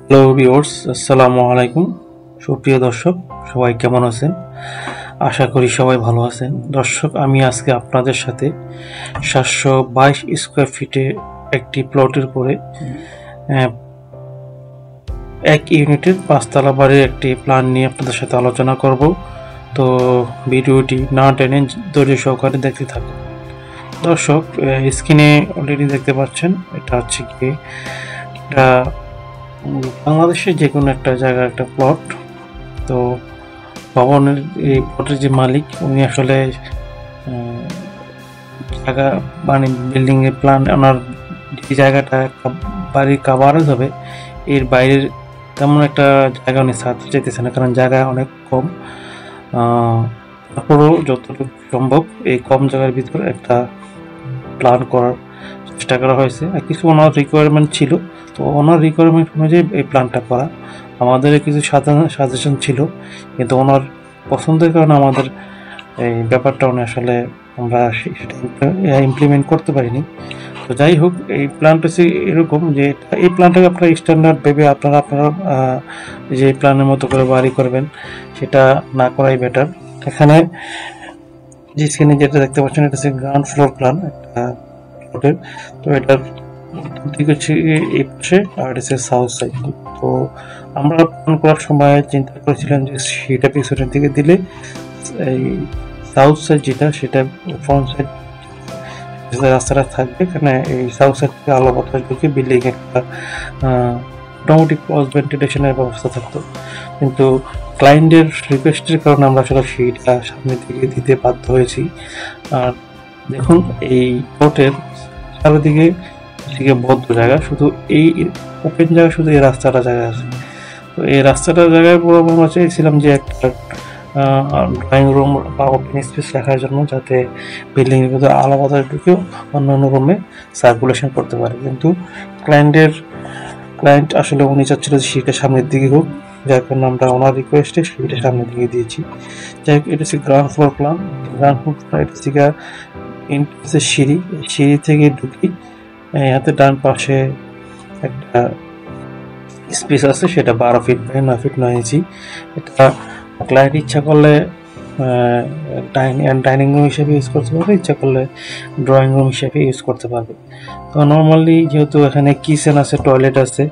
Hello viewers, আসসালামু আলাইকুম। সুপ্রিয় দর্শক, সবাই কেমন আছেন? আশা করি সবাই ভালো আছেন। দর্শক, আমি আজকে আপনাদের সাথে 722 স্কোয়ার ফিটে একটি প্লটের উপরে এক ইউনিটের 5তলা বাড়ির একটি প্ল্যান নিয়ে আপনাদের সাথে আলোচনা করব। তো ভিডিওটি না টেনে ধৈর্য সহকারে দেখতে থাকুন। দর্শক, স্ক্রিনে অলরেডি দেখতে পাচ্ছেন, এটা হচ্ছে কি, এটা বাংলাদেশের যে কোনো একটা জায়গার একটা প্লট। তো ভবনের এই প্লটের যে মালিক, উনি আসলে জায়গা মানে বিল্ডিং এর প্ল্যান, ওনার যে জায়গাটা বাড়ির কাভারেজ হবে এর বাইরের তেমন একটা জায়গা উনি ছাড়তে চাইতেছে না, কারণ জায়গা অনেক কম। তারপরেও যতটুকু সম্ভব এই কম জায়গার ভিতরে একটা প্ল্যান করার চেষ্টা করা হয়েছে। কিছু ওনার রিকোয়ারমেন্ট ছিল, তো ওনার রিকোয়ারমেন্ট অনুযায়ী এই প্ল্যানটা করা। আমাদের কিছু সাজেশন ছিল, কিন্তু ওনার পছন্দের কারণে আমাদের এই ব্যাপারটা উনি আসলে আমরা সেটা ইমপ্লিমেন্ট করতে পারিনি। তো যাই হোক, এই প্ল্যানটা হচ্ছে এরকম যে এই প্ল্যানটাকে আপনারা স্ট্যান্ডার্ড ভেবে আপনারা যে প্ল্যানের মতো করে বাড়ি করবেন সেটা না করাই বেটার। এখানে যে স্ক্রিনে যেটা দেখতে পাচ্ছেন, এটা হচ্ছে গ্রাউন্ড ফ্লোর প্ল্যান একটা প্লটের। তো এটার দিক হচ্ছে এই পাশে, আর এটা হচ্ছে সাউথ সাইড। তো আমরা প্ল্যান করার সময় চিন্তা করেছিলাম যে সেটা পিছনের দিকে দিলে এই সাউথ সাইড যেটা, সেটা ফ্রন্ট সাইড রাস্তাটা থাকবে, এখানে এই সাউথ সাইড থেকে আলো বাতাস ঢুকে বিল্ডিং একটা মোটামুটি ক্রস ভেন্টিলেশনের ব্যবস্থা থাকতো। কিন্তু ক্লায়েন্টের রিকোয়েস্টের কারণে আমরা আসলে সেইটা সামনের দিকে দিতে বাধ্য হয়েছি। আর দেখুন, এই প্লটের চারিদিকে বদ্ধ জায়গা, শুধু এই ওপেন জায়গা, শুধু এই রাস্তাটা জায়গা আছে। তো এই রাস্তাটার জায়গায় পুরো আমরা চেয়েছিলাম যে একটা ড্রয়িং রুম বা ওপেন স্পেস রাখার জন্য, যাতে বিল্ডিং এর ভিতরে আলো বাতাস ঢুকেও অন্যান্য রুমে সার্কুলেশন করতে পারে। কিন্তু ক্লায়েন্ট আসলে উনি চাচ্ছিল যে সিঁড়িটা সামনের দিকে হোক, যার কারণে আমরা ওনার রিকোয়েস্টে সিঁড়িটা সামনের দিকে দিয়েছি। যাই হোক, এটা হচ্ছে ground floor plan. Ground floor plan, এটা হচ্ছে সিঁড়ি থেকে ঢুকি হাতে ডান পাশে একটা স্পেস আছে, সেটা 12 ফিট বাই 9 ফিট 9 ইঞ্চি। এটা ক্লায়েন্ট ইচ্ছা করলে ডাইনিং রুম হিসেবে ইউজ করতে পারবে, ইচ্ছা করলে ড্রয়িং রুম হিসেবে ইউজ করতে পারবে। তো নর্মালি যেহেতু এখানে কিচেন আছে, টয়লেট আছে,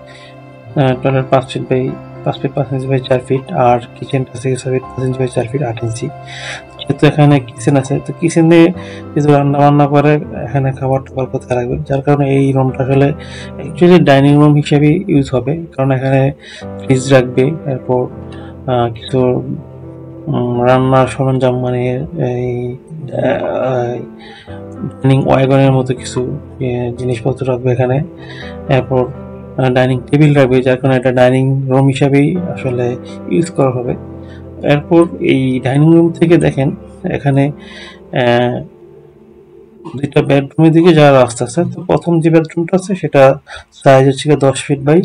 toilet 5 feet by 5 inch by 4 feet, আর কিচেনটা আছে 6 feet 5 inch by 4 feet 8 inch. যেহেতু এখানে কিচেন আছে, তো কিচেনে কিছু রান্না বান্না করে এখানে খাবার টাবার কোথায় রাখবে, যার কারণে এই রুমটা আসলে অ্যাকচুয়ালি ডাইনিং রুম হিসেবে ইউজ হবে, কারণ এখানে ফ্রিজ রাখবে, এরপর কিছু রান্নার সরঞ্জাম, মানে এই ডাইনিং ওয়াগনের মতো কিছু জিনিসপত্র রাখবে এখানে, এরপর ডাইনিং টেবিল রাখবে, যার কারণে এটা ডাইনিং রুম হিসাবেই আসলে ইউজ করা হবে। এরপর এই ডাইনিং রুম থেকে দেখেন এখানে দুইটা বেডরুমের দিকে যাওয়ার রাস্তা আছে। তো প্রথম যে বেডরুমটা আছে সেটা সাইজ হচ্ছে 10 ফিট বাই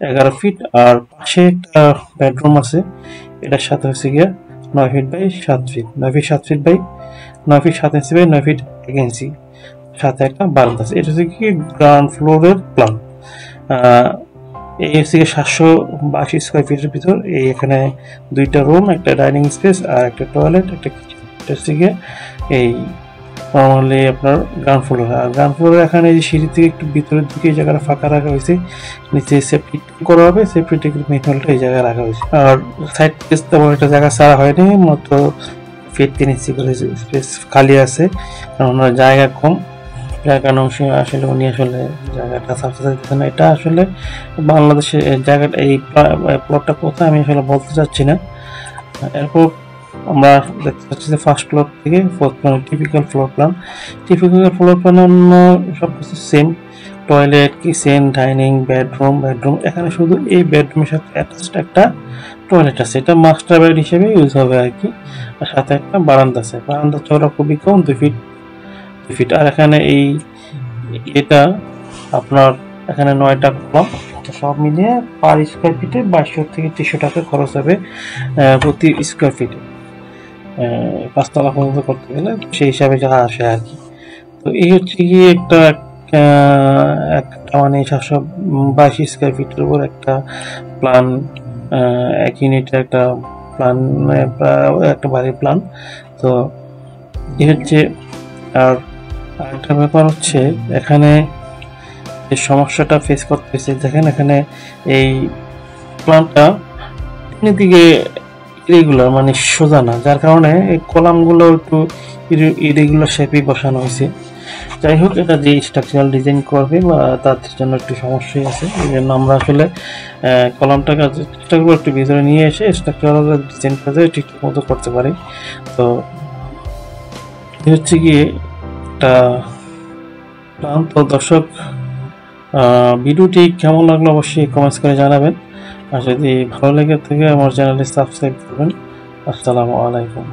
11 ফিট, আর পাশে একটা বেডরুম আছে, এটার সাথে হচ্ছে গিয়া 9 feet by 7 feet 9 feet 7 feet by 9 feet 7 inch by 9 feet 1 inch, সাথে একটা বারান্দা আছে। এটা হচ্ছে কি গ্রাউন্ড ফ্লোরের প্ল্যান। এই হচ্ছে 782 স্কোয়ার ফিটের ভিতর এই এখানে দুইটা রুম, একটা ডাইনিং স্পেস আর একটা টয়লেট, একটা কিচেন। এটা হচ্ছে গিয়ে এই নর্মালি আপনার গ্রাউন্ড ফ্লোর। আর গ্রাউন্ড ফ্লোরে এখানে এই সিঁড়ি থেকে একটু ভিতরের দিকে এই জায়গাটা ফাঁকা রাখা হয়েছে, নিচে সেফটি করা হবে, সেফটি ট্যাঙ্কের মেনুয়ালটা এই জায়গায় রাখা হয়েছে। আর সাইড স্পেস তেমন একটা জায়গা ছাড়া হয়নি, মাত্র ফিট 3 ইঞ্চি করে স্পেস খালি আছে, কারণ ওনার জায়গা কম, যার কারণে আসলে উনি আসলে জায়গাটা ছাড়তে চাইতেছে না। এটা আসলে বাংলাদেশে জায়গাটা, এই প্লটটা কোথায় আমি আসলে বলতে চাচ্ছি না। এরপর আমরা দেখতে পাচ্ছি যে ফার্স্ট ফ্লোর থেকে fourth floor typical floor plan অন্য সব কিছু same, toilet, kitchen, dining, bedroom. এখানে শুধু এই বেডরুমের সাথে অ্যাটাচড একটা টয়লেট আছে, এটা মাস্টার বেড হিসেবে ইউজ হবে আর কি। আর সাথে একটা বারান্দা আছে, বারান্দা চওড়া খুবই কম, 2 ফিট। আর এখানে এটা আপনার এখানে 9টা কলম, সব মিলিয়ে পার স্কোয়ার ফিটে 2200 থেকে 300 টাকা খরচ হবে প্রতি স্কোয়ার ফিটে, 5 তলা পর্যন্ত করতে গেলে সেই হিসাবে যা আসে আর কি। তো এই হচ্ছে গিয়ে একটা একটা মানে 722 স্কয়ার ফিটের উপর একটা প্ল্যান, 1 ইউনিটের একটা প্ল্যান, একটা বাড়ির প্ল্যান। তো এই হচ্ছে। আর আরেকটা ব্যাপার হচ্ছে, এখানে যে সমস্যাটা ফেস করতেছে, দেখেন এখানে এই প্ল্যানটা দিকে ইরেগুলার মানে সোজা না, যার কারণে এই কলামগুলো একটু ইরেগুলার শেপে বসানো হয়েছে। যাই হোক, এটা যে স্ট্রাকচারাল ডিজাইন করবে বা তাদের জন্য একটু সমস্যাই আছে। এই জন্য আমরা আসলে কলামটাকে চেষ্টা করবো একটু ভিতরে নিয়ে এসে স্ট্রাকচারাল ডিজাইন কাজে ঠিকঠাক মতো করতে পারি। তো হচ্ছে গিয়ে একটা প্ল্যান। তো দর্শক, ভিডিওটি কেমন লাগলো অবশ্যই কমেন্টস করে জানাবেন, আর যদি ভালো লেগে থাকে আমার চ্যানেলটি সাবস্ক্রাইব করবেন। আসসালামু আলাইকুম।